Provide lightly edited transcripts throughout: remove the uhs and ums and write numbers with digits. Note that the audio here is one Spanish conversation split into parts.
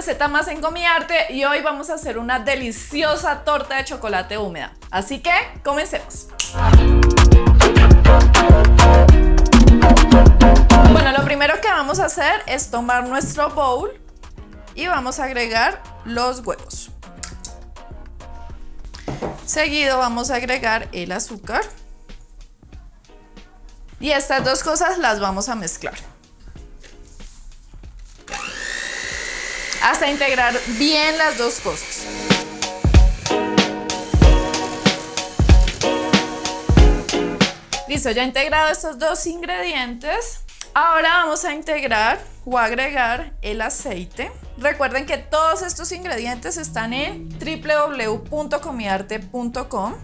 receta más en Comiarte y hoy vamos a hacer una deliciosa torta de chocolate húmeda. Así que comencemos. Bueno, lo primero que vamos a hacer es tomar nuestro bowl y vamos a agregar los huevos. Seguido vamos a agregar el azúcar y estas dos cosas las vamos a mezclar hasta integrar bien las dos cosas. Listo, ya integrado estos dos ingredientes, ahora vamos a integrar o agregar el aceite. Recuerden que todos estos ingredientes están en www.comiarte.com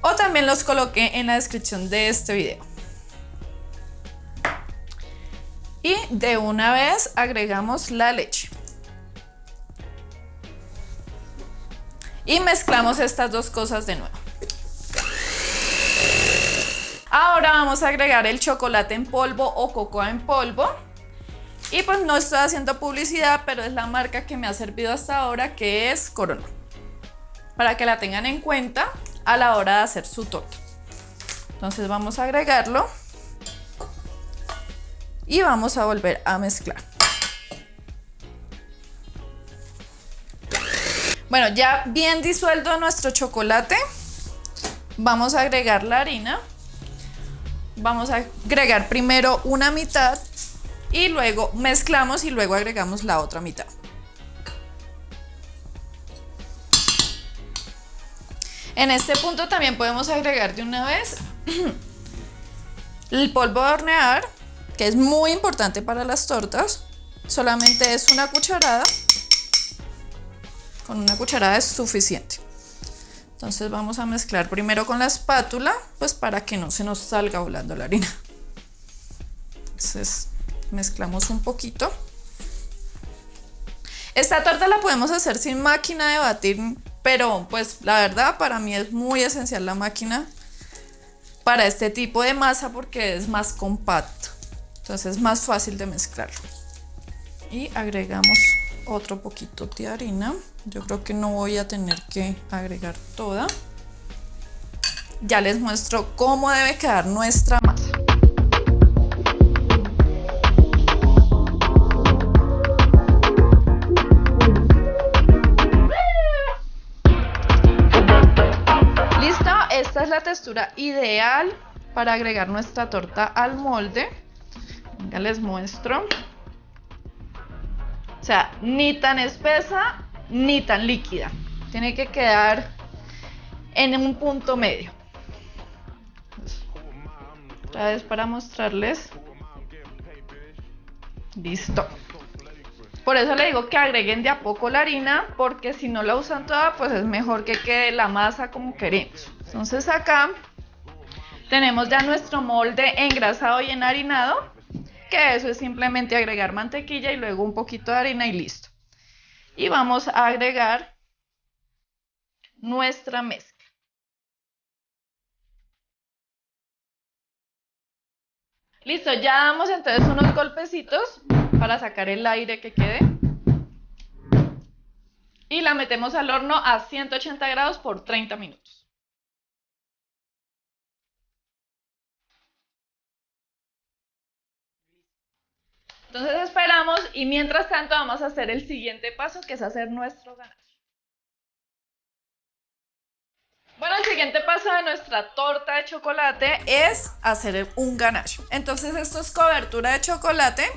o también los coloqué en la descripción de este video. Y de una vez agregamos la leche. Y mezclamos estas dos cosas de nuevo. Ahora vamos a agregar el chocolate en polvo o cocoa en polvo. Y pues no estoy haciendo publicidad, pero es la marca que me ha servido hasta ahora, que es Corona. Para que la tengan en cuenta a la hora de hacer su torta. Entonces vamos a agregarlo. Y vamos a volver a mezclar. Bueno, ya bien disuelto nuestro chocolate, vamos a agregar la harina. Vamos a agregar primero una mitad y luego mezclamos y luego agregamos la otra mitad. En este punto también podemos agregar de una vez el polvo de hornear, que es muy importante para las tortas. Solamente es una cucharada. Con una cucharada es suficiente. Entonces vamos a mezclar primero con la espátula, pues para que no se nos salga volando la harina. Entonces mezclamos un poquito. Esta torta la podemos hacer sin máquina de batir, pero pues la verdad para mí es muy esencial la máquina para este tipo de masa porque es más compacto. Entonces es más fácil de mezclarlo. Y agregamos otro poquito de harina. Yo creo que no voy a tener que agregar toda. Ya les muestro cómo debe quedar nuestra masa. Listo, esta es la textura ideal para agregar nuestra torta al molde. Ya les muestro. O sea, ni tan espesa ni tan líquida. Tiene que quedar en un punto medio. Otra vez para mostrarles. Listo. Por eso le digo que agreguen de a poco la harina, porque si no la usan toda, pues es mejor que quede la masa como queremos. Entonces acá tenemos ya nuestro molde engrasado y enharinado, que eso es simplemente agregar mantequilla y luego un poquito de harina y listo. Y vamos a agregar nuestra mezcla. Listo, ya damos entonces unos golpecitos para sacar el aire que quede. Y la metemos al horno a 180 grados por 30 minutos. Entonces esperamos y mientras tanto vamos a hacer el siguiente paso, que es hacer nuestro ganache. Bueno, el siguiente paso de nuestra torta de chocolate es hacer un ganache. Entonces esto es cobertura de chocolate.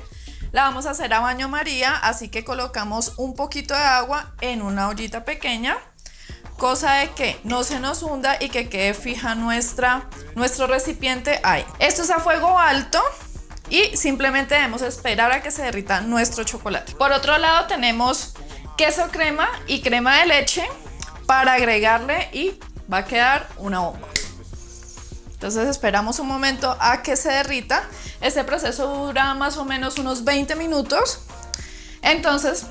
La vamos a hacer a baño María, así que colocamos un poquito de agua en una ollita pequeña, cosa de que no se nos hunda y que quede fija nuestro recipiente ahí. Esto es a fuego alto y simplemente debemos esperar a que se derrita nuestro chocolate. Por otro lado tenemos queso crema y crema de leche para agregarle y va a quedar una bomba. Entonces esperamos un momento a que se derrita. Este proceso dura más o menos unos 20 minutos. Entonces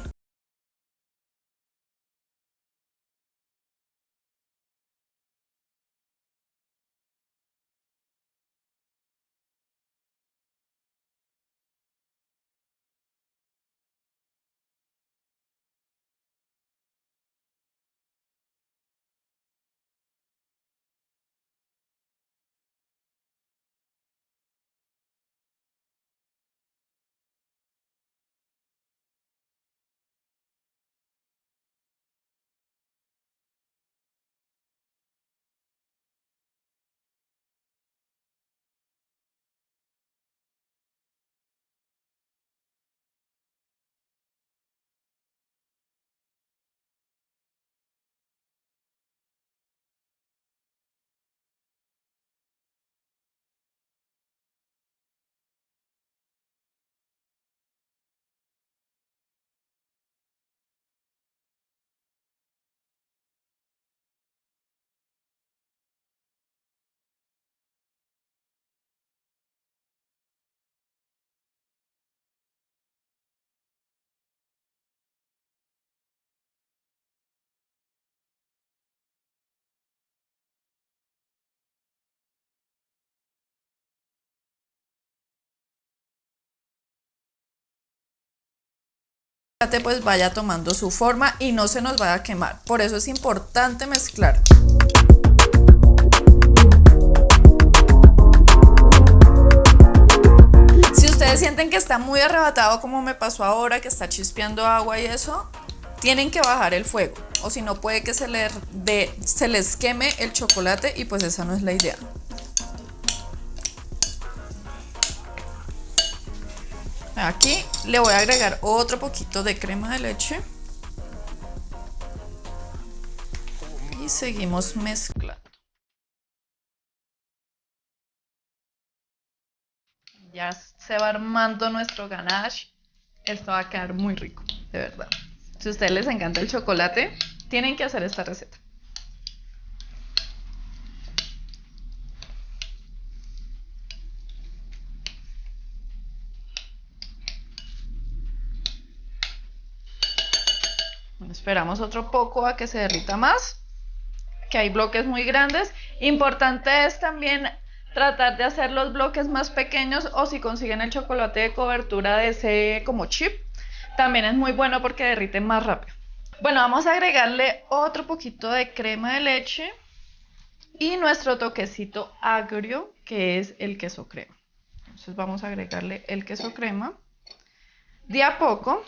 pues vaya tomando su forma y no se nos vaya a quemar. Por eso es importante mezclar. Si ustedes sienten que está muy arrebatado, como me pasó ahora, que está chispeando agua y eso, tienen que bajar el fuego, o si no puede que se les queme el chocolate y pues esa no es la idea. Aquí le voy a agregar otro poquito de crema de leche y seguimos mezclando. Ya se va armando nuestro ganache. Esto va a quedar muy rico, de verdad. Si a ustedes les encanta el chocolate, tienen que hacer esta receta. Bueno, esperamos otro poco a que se derrita más, que hay bloques muy grandes. Importante es también tratar de hacer los bloques más pequeños, o si consiguen el chocolate de cobertura de ese como chip, también es muy bueno porque derrite más rápido. Bueno, vamos a agregarle otro poquito de crema de leche y nuestro toquecito agrio, que es el queso crema. Entonces vamos a agregarle el queso crema de a poco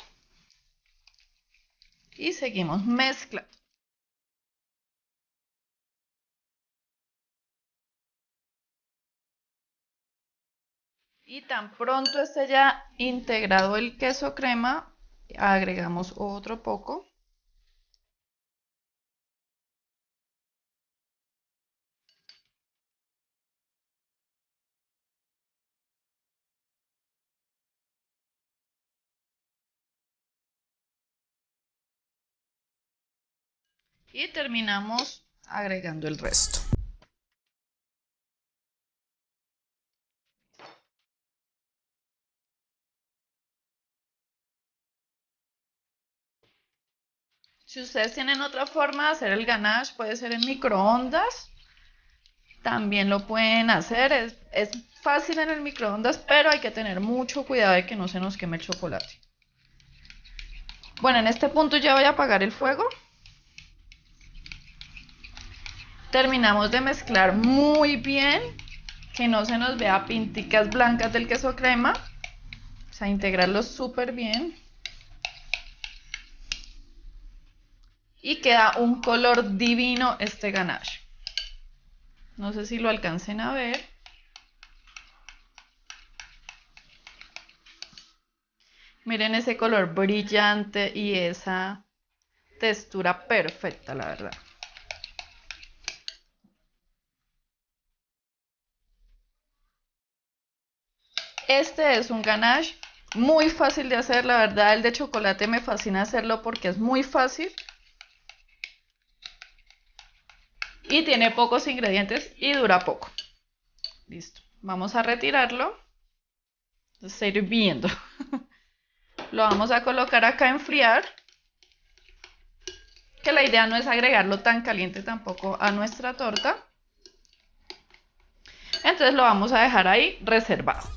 y seguimos mezclando. Y tan pronto esté ya integrado el queso crema, agregamos otro poco. Y terminamos agregando el resto. Si ustedes tienen otra forma de hacer el ganache, puede ser en microondas, también lo pueden hacer. Es fácil en el microondas, pero hay que tener mucho cuidado de que no se nos queme el chocolate. Bueno, en este punto ya voy a apagar el fuego. Terminamos de mezclar muy bien, que no se nos vea pinticas blancas del queso crema. O sea, integrarlo súper bien. Y queda un color divino este ganache. No sé si lo alcancen a ver. Miren ese color brillante y esa textura perfecta, la verdad. Este es un ganache muy fácil de hacer, la verdad. El de chocolate me fascina hacerlo porque es muy fácil y tiene pocos ingredientes y dura poco. Listo, vamos a retirarlo. Está hirviendo. Lo vamos a colocar acá a enfriar, que la idea no es agregarlo tan caliente tampoco a nuestra torta. Entonces lo vamos a dejar ahí reservado.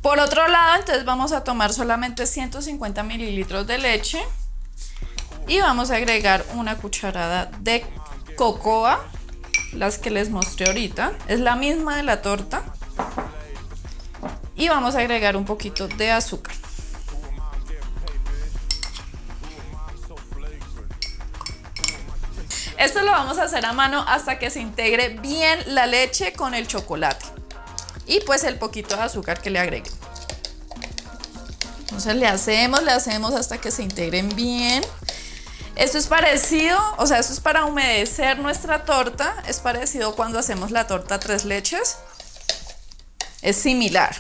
Por otro lado, entonces vamos a tomar solamente 150 mililitros de leche y vamos a agregar una cucharada de cocoa, las que les mostré ahorita, es la misma de la torta, y vamos a agregar un poquito de azúcar. Esto lo vamos a hacer a mano hasta que se integre bien la leche con el chocolate y pues el poquito de azúcar que le agregue. Entonces le hacemos hasta que se integren bien. Esto es parecido, o sea, esto es para humedecer nuestra torta, es parecido cuando hacemos la torta tres leches, es similar.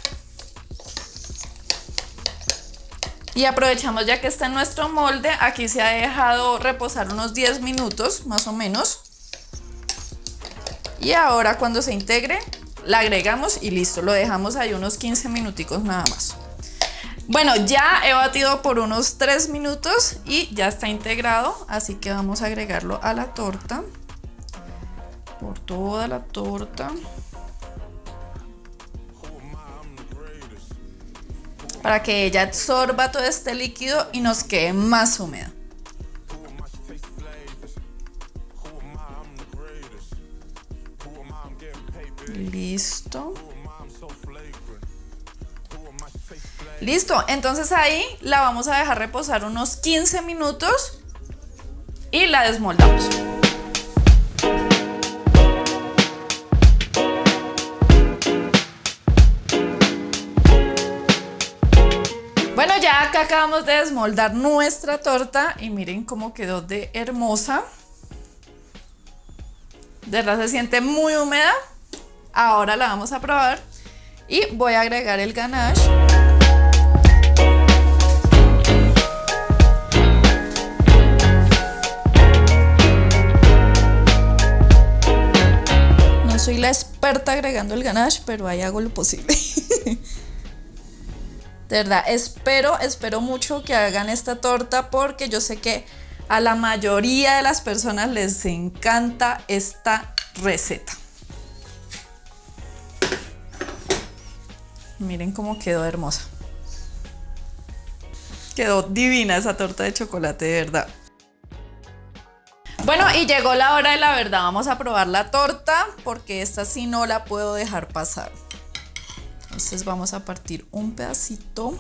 Y aprovechamos ya que está en nuestro molde, aquí se ha dejado reposar unos 10 minutos más o menos. Y ahora cuando se integre, la agregamos y listo, lo dejamos ahí unos 15 minuticos nada más. Bueno, ya he batido por unos 3 minutos y ya está integrado, así que vamos a agregarlo a la torta, por toda la torta. para que ella absorba todo este líquido y nos quede más húmeda. Listo. Listo, entonces ahí la vamos a dejar reposar unos 15 minutos y la desmoldamos. Bueno, ya acá acabamos de desmoldar nuestra torta y miren cómo quedó de hermosa. De verdad se siente muy húmeda. Ahora la vamos a probar y voy a agregar el ganache. No soy la experta agregando el ganache, pero ahí hago lo posible. De verdad, espero mucho que hagan esta torta porque yo sé que a la mayoría de las personas les encanta esta receta. Miren cómo quedó hermosa. Quedó divina esa torta de chocolate, de verdad. Bueno, y llegó la hora de la verdad. Vamos a probar la torta porque esta sí no la puedo dejar pasar. Entonces vamos a partir un pedacito.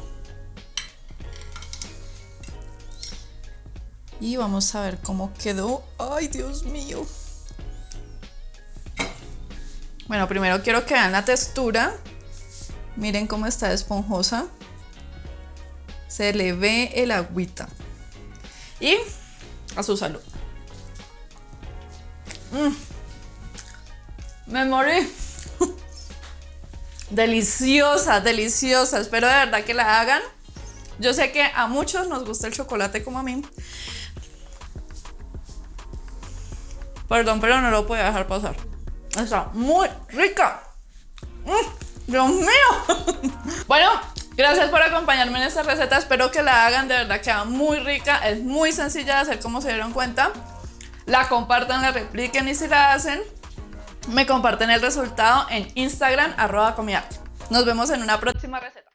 Y vamos a ver cómo quedó. ¡Ay, Dios mío! Bueno, primero quiero que vean la textura. Miren cómo está esponjosa. Se le ve el agüita. Y a su salud. Me morí. Deliciosa, deliciosa. Espero de verdad que la hagan. Yo sé que a muchos nos gusta el chocolate como a mí. Perdón, pero no lo podía dejar pasar. Está muy rica. Dios mío. Bueno, gracias por acompañarme en esta receta. Espero que la hagan, de verdad queda muy rica. Es muy sencilla de hacer, como se dieron cuenta. La compartan, la repliquen y si la hacen, me comparten el resultado en Instagram @comiarte. Nos vemos en una próxima receta.